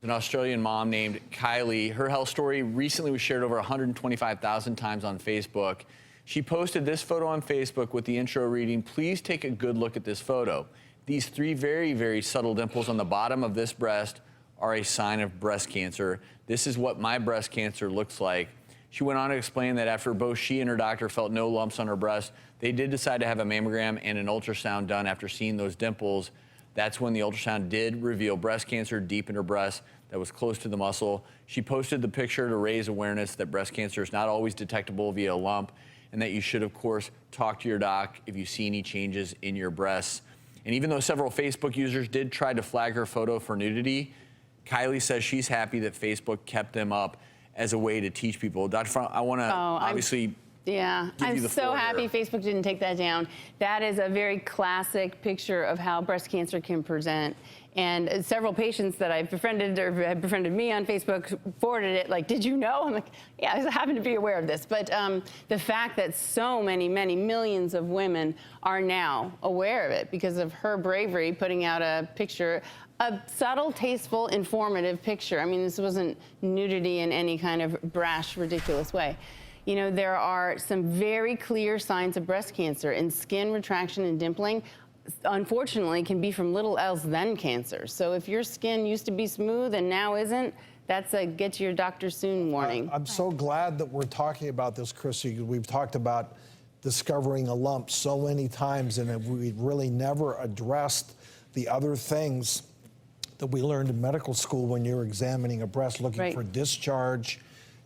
An Australian mom named Kylie. Her health story recently was shared over 125,000 times on Facebook. She posted this photo on Facebook with the intro reading, "Please take a good look at this photo. These 3 very, very subtle dimples on the bottom of this breast are a sign of breast cancer. This is what my breast cancer looks like." She went on to explain that after both she and her doctor felt no lumps on her breast, they did decide to have a mammogram and an ultrasound done after seeing those dimples. That's when the ultrasound did reveal breast cancer deep in her breast that was close to the muscle. She posted the picture to raise awareness that breast cancer is not always detectable via a lump, and that you should, of course, talk to your doc if you see any changes in your breasts. And even though several Facebook users did try to flag her photo for nudity, Kylie says she's happy that Facebook kept them up as a way to teach people. Dr. Farrah, I want to obviously... I'm so happy Facebook didn't take that down. That is a very classic picture of how breast cancer can present. And several patients that I've befriended or have befriended me on Facebook forwarded it, like, did you know? I'm like, yeah, I happen to be aware of this. But the fact that so many millions of women are now aware of it because of her bravery putting out a picture, a subtle, tasteful, informative picture. I mean, this wasn't nudity in any kind of brash, ridiculous way. You know, there are some very clear signs of breast cancer, and skin retraction and dimpling, unfortunately, can be from little else than cancer. So if your skin used to be smooth and now isn't, that's a get to your doctor soon warning. I'm so glad that we're talking about this, Chrissy. We've talked about discovering a lump so many times, and we really never addressed the other things that we learned in medical school when you're examining a breast, looking for discharge,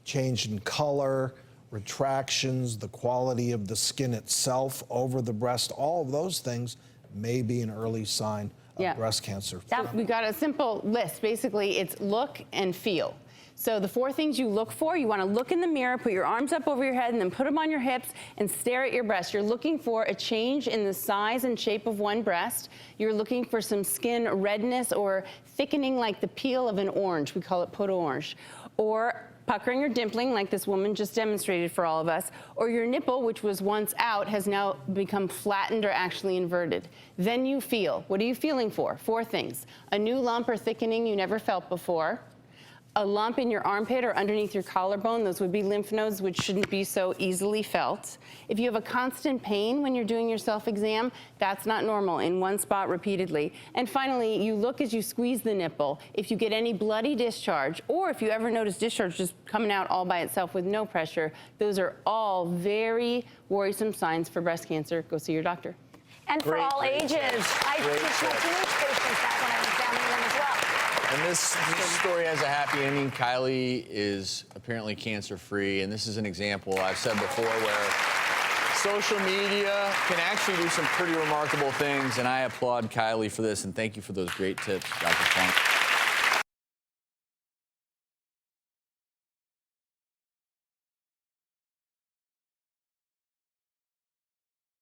change in color, retractions, the quality of the skin itself over the breast. All of those things may be an early sign of breast cancer. We've got a simple list. Basically, it's look and feel. So the 4 things you look for, you want to look in the mirror, put your arms up over your head, and then put them on your hips and stare at your breast. You're looking for a change in the size and shape of one breast. You're looking for some skin redness or thickening like the peel of an orange. We call it pot orange. Or puckering or dimpling, like this woman just demonstrated for all of us, or your nipple, which was once out, has now become flattened or actually inverted. Then you feel. What are you feeling for? 4 things. A new lump or thickening you never felt before. A lump in your armpit or underneath your collarbone, those would be lymph nodes, which shouldn't be so easily felt. If you have a constant pain when you're doing your self-exam, that's not normal, in one spot repeatedly. And finally, you look as you squeeze the nipple. If you get any bloody discharge, or if you ever notice discharge just coming out all by itself with no pressure, those are all very worrisome signs for breast cancer. Go see your doctor. And for all ages. I teach my teenage patients that when I'm examining them as well. And this story has a happy ending. Kylie is apparently cancer-free, and this is an example I've said before where social media can actually do some pretty remarkable things, and I applaud Kylie for this, and thank you for those great tips, Dr. Funk.